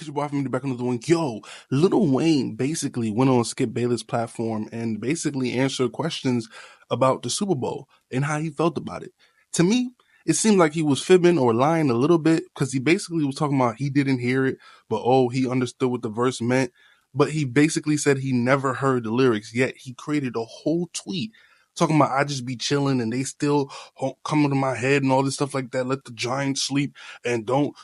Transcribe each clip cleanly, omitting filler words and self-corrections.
it's your boy from the back of the one. Yo, Lil Wayne basically went on Skip Bayless' platform and basically answered questions about the Super Bowl and how he felt about it. To me, it seemed like he was fibbing or lying a little bit because he basically was talking about he didn't hear it, but he understood what the verse meant. But he basically said he never heard the lyrics, yet he created a whole tweet talking about I just be chilling and they still come to my head and all this stuff like that. Let the giants sleep and don't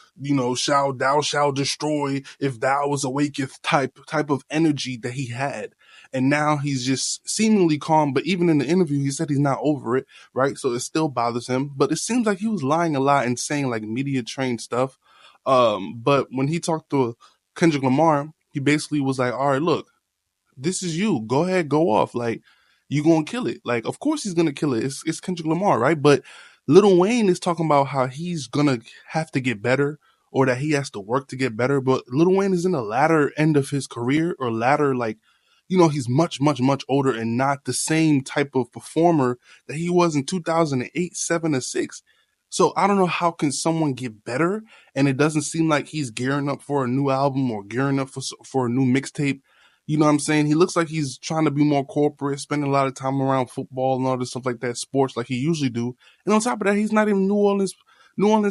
shall thou shall destroy if thou was awaketh type of energy that he had. And now he's just seemingly calm, but even in the interview, he said he's not over it, right? So it still bothers him, but it seems like he was lying a lot and saying like media trained stuff. But when he talked to Kendrick Lamar, he basically was like, all right, look, this is you. Go ahead, go off. Like, you gonna kill it. Like, of course he's gonna kill it. It's Kendrick Lamar, right? But Lil Wayne is talking about how he's gonna have to get better or that he has to work to get better. But Lil Wayne is in the latter end of his career or latter, like, he's much, much, much older and not the same type of performer that he was in 2008, 7, or 6. So I don't know how can someone get better and it doesn't seem like he's gearing up for a new album or gearing up for a new mixtape. You know what I'm saying? He looks like he's trying to be more corporate, spending a lot of time around football and all this stuff like that, sports like he usually do. And on top of that, he's not even New Orleans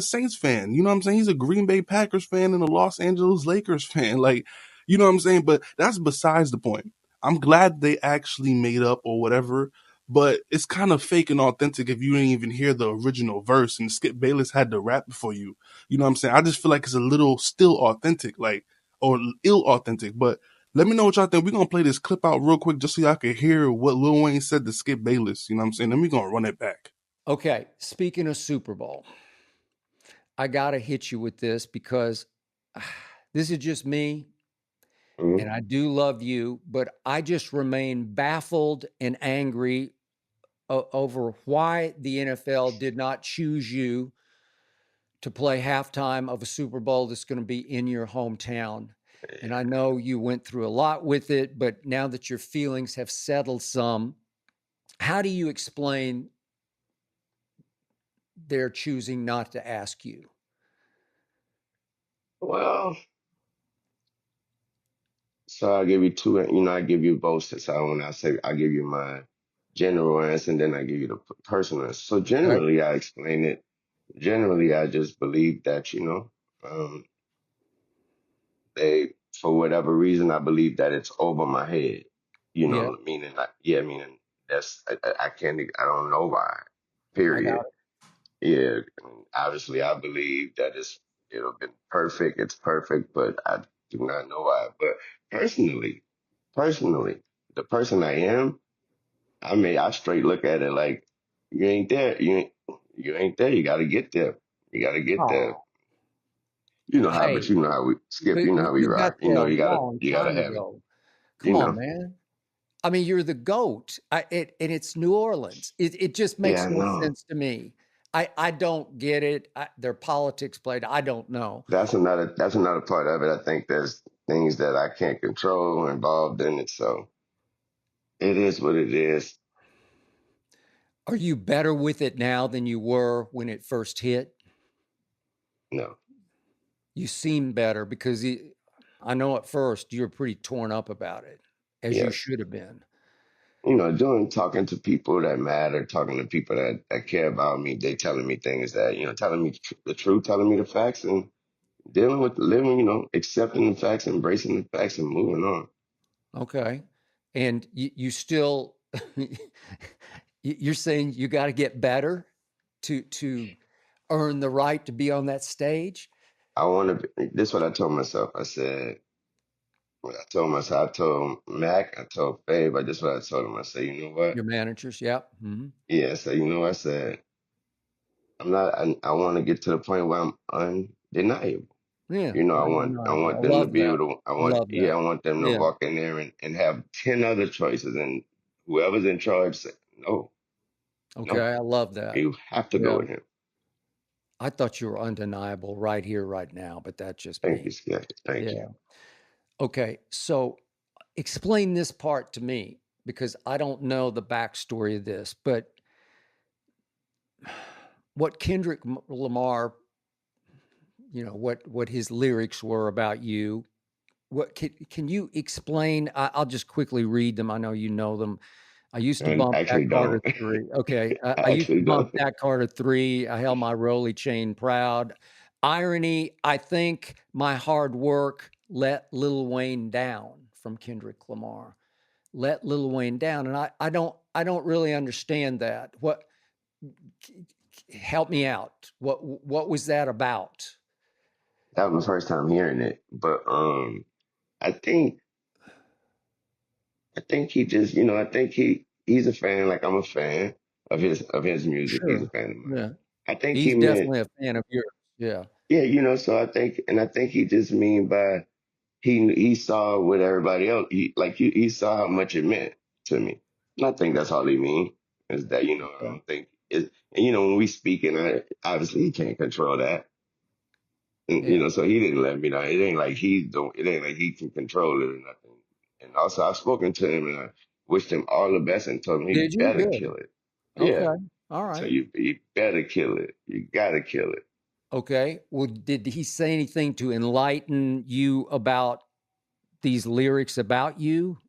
Saints fan. You know what I'm saying? He's a Green Bay Packers fan and a Los Angeles Lakers fan. Like, you know what I'm saying? But that's besides the point. I'm glad they actually made up or whatever, but it's kind of fake and authentic if you didn't even hear the original verse and Skip Bayless had to rap it for you. You know what I'm saying? I just feel like it's a little still authentic, like, or ill authentic, but let me know what y'all think. We're gonna play this clip out real quick just so y'all can hear what Lil Wayne said to Skip Bayless. You know what I'm saying? Then we're gonna run it back. Okay, speaking of Super Bowl, I got to hit you with this because this is just me, and Mhm. I do love you, but I just remain baffled and angry over why the NFL did not choose you to play halftime of a Super Bowl that's going to be in your hometown. And I know you went through a lot with it, but now that your feelings have settled some, how do you explain their choosing not to ask you? Well, so I'll give you two, I give you both. So when I say I give you my general answer and then I give you the personal answer. So Okay. generally, I explain it. Generally, I just believe that, they, for whatever reason, I believe that it's over my head. Yeah, Meaning, meaning I can't, I don't know why, I got period. it. Yeah, obviously, I believe that it'll be perfect. It's perfect, but I do not know why. But personally, personally, the person I am, I straight look at it like you ain't there. You ain't there. You got to get there. You got to get there. Oh, But hey, you know how we skip. but You know how we you got rock. there a You gotta, long you gotta time have it. ago. You Come on, know. man. I mean, you're the GOAT. And it's New Orleans. It just Yeah, makes I no know. sense to me. I don't get it. Their politics played. I don't know. That's another part of it. I think there's things that I can't control involved in it. So it is what it is. Are you better with it now than you were when it first hit? No. You seem better because I know at first you were pretty torn up about it, as you Yes. should have been. Doing talking to people that matter, talking to people that care about me, they telling me things that, telling me the truth, telling me the facts and dealing with living, accepting the facts, embracing the facts and moving on. Okay. And you still, you're saying you got to get better to earn the right to be on that stage? I want to, this is what I told myself. I said, what I told myself, I told Mac, I told Fabe, but this is what I told him. I said, you know what? Your managers, yeah. Hmm. Yeah, so I said, I want to get to the point where I'm undeniable. Yeah, I undeniable. want I them to love be able that. to, Love that. I want them to Yeah. walk in there and have 10 other choices. And whoever's in charge say, no, Okay, no, I love that. you have to go Yeah. with him. I thought you were undeniable right here, right now, but that's just Thank you, me. Skip. Thank you. Yeah. Okay. So explain this part to me because I don't know the backstory of this, but what Kendrick Lamar what his lyrics were about you. What can you explain? I'll just quickly read them. I know you know them. I used to And bump that actually don't. Carter 3. Okay. I I used to actually bump don't. that Carter 3. I held my Rolly chain proud. Irony, I think my hard work let Lil Wayne down, from Kendrick Lamar. Let Lil Wayne down. And I don't really understand that. Help me out. What was that about? That was my first time hearing it. But I think I think he just, I think he's a fan, like I'm a fan of his music. He's a Sure. fan of mine. Yeah. I think he He's meant, definitely a fan of yours. Yeah. yeah, so I think he just mean by he saw what everybody else he saw how much it meant to me. And I think that's all he mean is that, I Okay. don't think it, and when we speak, and obviously he can't control that. And, Yeah. so he didn't let me know. It ain't like he can control it or nothing. And also I've spoken to him and I wished him all the best and told him he Did you? better Good. kill it. Yeah. Okay. All So right. you better kill it. You gotta kill it. Okay. Well, did he say anything to enlighten you about these lyrics about you?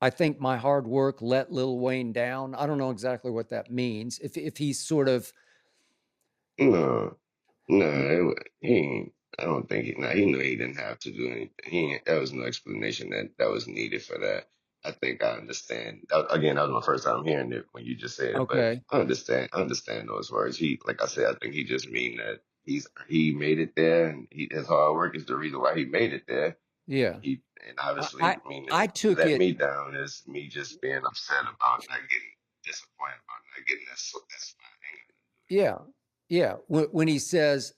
I think my hard work let Lil Wayne down. I don't know exactly what that means. If he's sort of No, no, he ain't. I don't think he knew he didn't have to do anything. There was no explanation that was needed for that. I think I understand. Again, that was my first time hearing it when you just said it, but okay. I understand those words. Like I said, I think he just mean that he made it there, and his hard work is the reason why he made it there. Yeah. And I obviously, I, meaning I took let it. me down is me just being upset about not getting disappointed about not getting that. So that's fine. Yeah. Yeah. When he says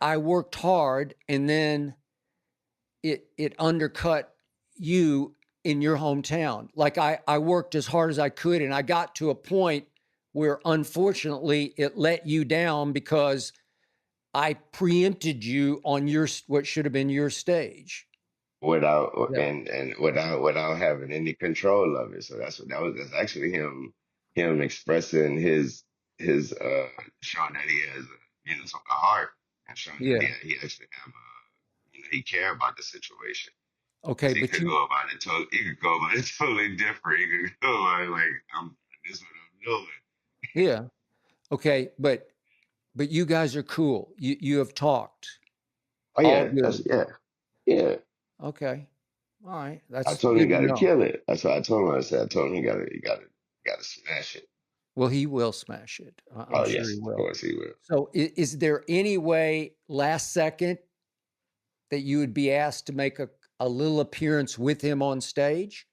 I worked hard and then it undercut you in your hometown. Like I worked as hard as I could and I got to a point where unfortunately it let you down because I preempted you on your what should have been your stage. Without Yeah. and without having any control of it. So that's actually him expressing his showing that he has some heart and showing that Yeah. he actually have he care about the situation. Okay, Because he but could you go about it totally different. He could go about it like this is what I'm doing. yeah. Okay, but you guys are cool. You have talked. Oh All yeah, good. yeah. Okay. All right. I That's told him he good to gotta know. kill it. That's what I told him. I told him he gotta smash it. Well, he will smash it. I'm Oh sure he yes, of will. course he will. So is there any way last second that you would be asked to make a little appearance with him on stage?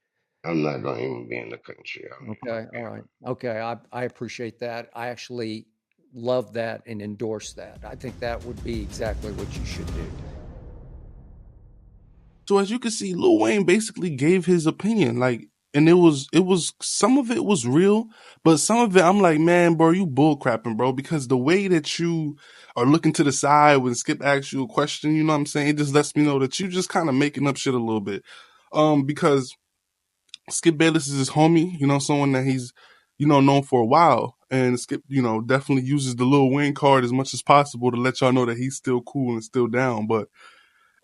I'm not going to even be in the country. I don't even want Okay, to be all right. around. Okay, I appreciate that. I actually love that and endorse that. I think that would be exactly what you should do. So as you can see, Lil Wayne basically gave his opinion, like, and it was some of it was real, but some of it I'm like, man, bro, you bull crapping, bro, because the way that you are looking to the side when Skip asks you a question, you know what I'm saying? It just lets me know that you just kind of making up shit a little bit. Because Skip Bayless is his homie, someone that he's, known for a while. And Skip, definitely uses the Lil Wayne card as much as possible to let y'all know that he's still cool and still down.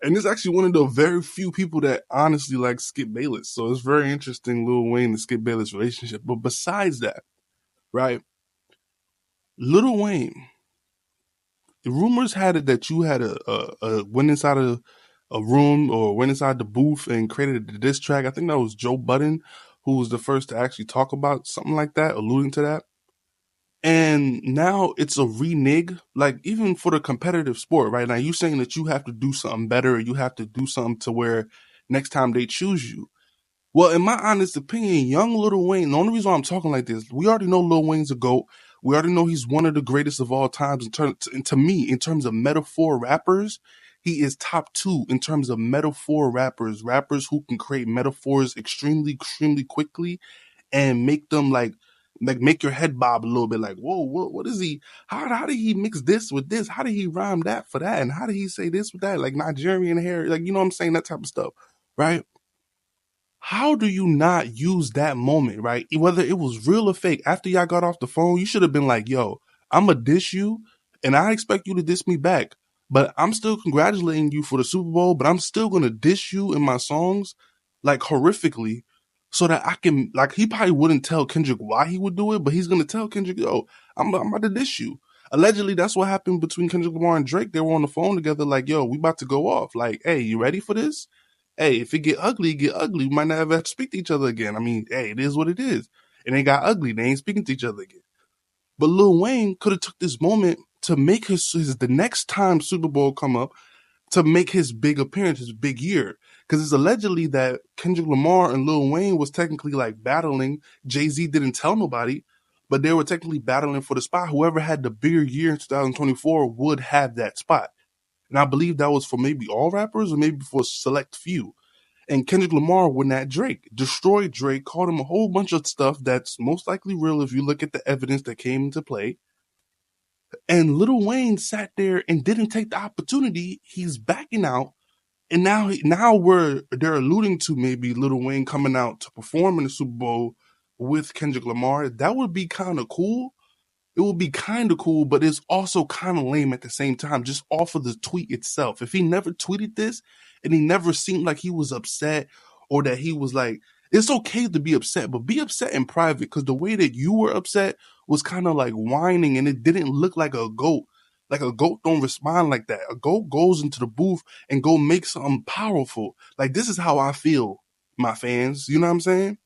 And it's actually one of the very few people that honestly like Skip Bayless. So it's very interesting, Lil Wayne and Skip Bayless relationship. But besides that, right, Lil Wayne, the rumors had it that you had went inside a room or went inside the booth and created a diss track. I think that was Joe Budden who was the first to actually talk about something like that, alluding to that. And now it's a renege, like even for the competitive sport, right? Now you saying that you have to do something better or you have to do something to where next time they choose you. Well, in my honest opinion, young Lil Wayne, the only reason why I'm talking like this, we already know Lil Wayne's a GOAT. We already know he's one of the greatest of all times and to me, in terms of metaphor rappers, he is top two in terms of metaphor rappers who can create metaphors extremely, extremely quickly and make them like make your head bob a little bit like, whoa, what is he? How did he mix this with this? How did he rhyme that for that? And how did he say this with that? Like Nigerian hair, like, you know what I'm saying? That type of stuff, right? How do you not use that moment, right? Whether it was real or fake, after y'all got off the phone, you should have been like, yo, I'ma diss you and I expect you to diss me back. But I'm still congratulating you for the Super Bowl, but I'm still gonna dish you in my songs like horrifically so that I can like he probably wouldn't tell Kendrick why he would do it, but he's gonna tell Kendrick, yo, I'm about to dish you. Allegedly, that's what happened between Kendrick Lamar and Drake. They were on the phone together, like, yo, we about to go off. Like, hey, you ready for this? Hey, if it get ugly, get ugly. We might not ever have to speak to each other again. I mean, hey, it is what it is. And they got ugly. They ain't speaking to each other again. But Lil Wayne could have took this moment to make his the next time Super Bowl come up to make his big appearance, his big year. Because it's allegedly that Kendrick Lamar and Lil Wayne was technically like battling. Jay-Z didn't tell nobody, but they were technically battling for the spot. Whoever had the bigger year in 2024 would have that spot. And I believe that was for maybe all rappers or maybe for a select few. And Kendrick Lamar went at Drake, destroyed Drake, called him a whole bunch of stuff that's most likely real if you look at the evidence that came into play. And Lil Wayne sat there and didn't take the opportunity. He's backing out. And now they're alluding to maybe Lil Wayne coming out to perform in the Super Bowl with Kendrick Lamar. That would be kind of cool. It would be kind of cool, but it's also kind of lame at the same time, just off of the tweet itself. If he never tweeted this and he never seemed like he was upset or that he was like, it's okay to be upset, but be upset in private because the way that you were upset was kind of like whining and it didn't look like a goat. Like a goat don't respond like that. A goat goes into the booth and go make something powerful. Like this is how I feel, my fans. You know what I'm saying?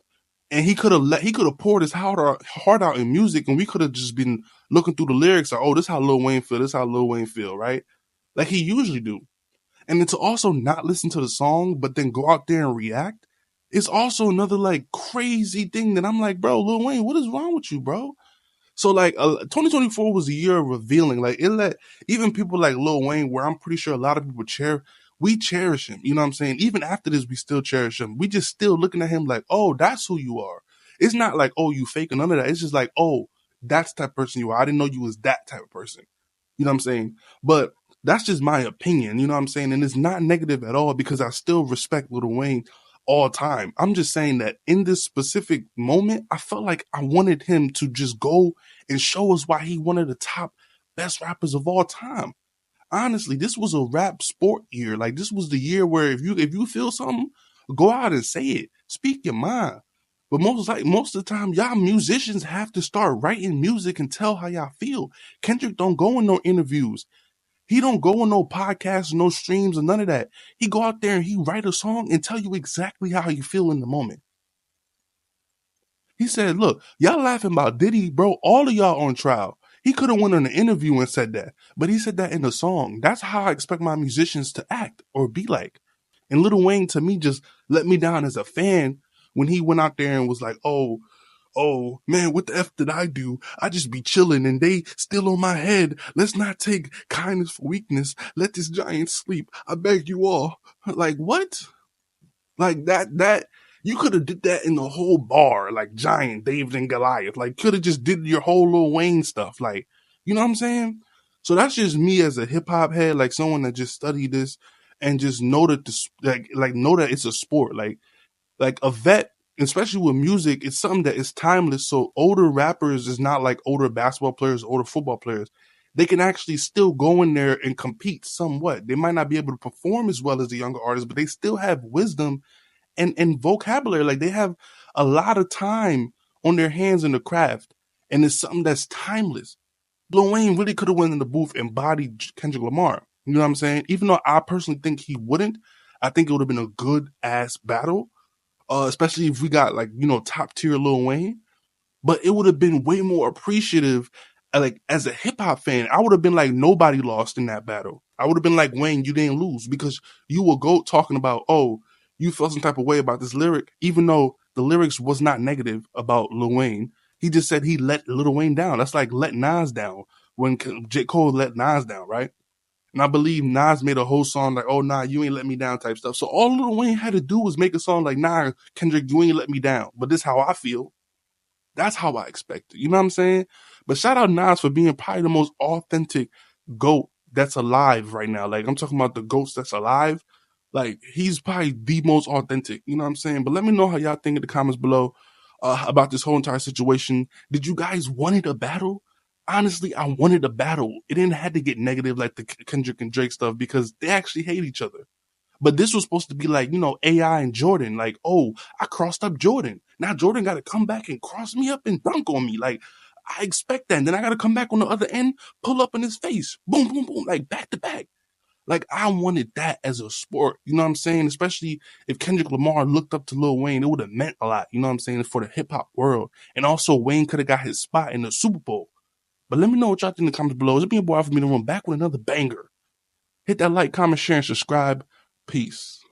And he could have poured his heart out in music, and we could have just been looking through the lyrics like, oh, this is how Lil Wayne feel, this is how Lil Wayne feel, right? Like he usually do. And then to also not listen to the song, but then go out there and react, it's also another like crazy thing that I'm like, bro, Lil Wayne, what is wrong with you, bro? So like 2024 was a year of revealing. Like it let even people like Lil Wayne, where I'm pretty sure a lot of people we cherish him. You know what I'm saying? Even after this, we still cherish him. We just still looking at him like, oh, that's who you are. It's not like, oh, you fake or none of that. It's just like, oh, that's the type of person you are. I didn't know you was that type of person. You know what I'm saying? But that's just my opinion. You know what I'm saying? And it's not negative at all because I still respect Lil Wayne all time. I'm just saying that in this specific moment, I felt like I wanted him to just go and show us why he one of the top best rappers of all time. Honestly, this was a rap sport year. Like this was the year where if you feel something, go out and say it. Speak your mind. But most of the time, y'all musicians have to start writing music and tell how y'all feel. Kendrick don't go in no interviews. He don't go on no podcasts, no streams, or none of that. He go out there and he write a song and tell you exactly how you feel in the moment. He said, look, y'all laughing about Diddy, bro. All of y'all on trial. He could have went on an interview and said that, but he said that in the song. That's how I expect my musicians to act or be like. And Lil Wayne, to me, just let me down as a fan when he went out there and was like, oh man, what the F did I do? I just be chilling and they still on my head. Let's not take kindness for weakness. Let this giant sleep. I beg you all. Like, what? Like that you could have did that in the whole bar, like Giant, David and Goliath. Like could have just did your whole Lil Wayne stuff. Like, you know what I'm saying? So that's just me as a hip hop head, like someone that just studied this and just know that this like know that it's a sport. Like a vet, especially with music, it's something that is timeless. So older rappers is not like older basketball players, older football players. They can actually still go in there and compete somewhat. They might not be able to perform as well as the younger artists, but they still have wisdom and vocabulary. Like they have a lot of time on their hands in the craft. And it's something that's timeless. Lil Wayne really could have went in the booth and bodied Kendrick Lamar. You know what I'm saying? Even though I personally think he wouldn't, I think it would have been a good ass battle. Especially if we got like, top tier Lil Wayne, but it would have been way more appreciative. Like as a hip hop fan, I would have been like, nobody lost in that battle. I would have been like, Wayne, you didn't lose because you will go talking about, oh, you felt some type of way about this lyric, even though the lyrics was not negative about Lil Wayne. He just said he let Lil Wayne down. That's like let Nas down when J. Cole let Nas down, right? And I believe Nas made a whole song like, oh, nah, you ain't let me down type stuff. So all Lil Wayne had to do was make a song like, nah, Kendrick, you ain't let me down. But this is how I feel. That's how I expect it. You know what I'm saying? But shout out Nas for being probably the most authentic GOAT that's alive right now. Like I'm talking about the GOATs that's alive. Like he's probably the most authentic. You know what I'm saying? But let me know how y'all think in the comments below about this whole entire situation. Did you guys wanted a battle? honestly, I wanted a battle. It didn't have to get negative like the Kendrick and Drake stuff because they actually hate each other. But this was supposed to be like, AI and Jordan. Like, oh, I crossed up Jordan. Now Jordan got to come back and cross me up and dunk on me. Like, I expect that. And then I got to come back on the other end, pull up in his face. Boom, boom, boom. Like, back to back. Like, I wanted that as a sport. You know what I'm saying? Especially if Kendrick Lamar looked up to Lil Wayne, it would have meant a lot. You know what I'm saying? For the hip hop world. And also, Wayne could have got his spot in the Super Bowl. But let me know what y'all think in the comments below. It's been your boy for me to run back with another banger. Hit that like, comment, share, and subscribe. Peace.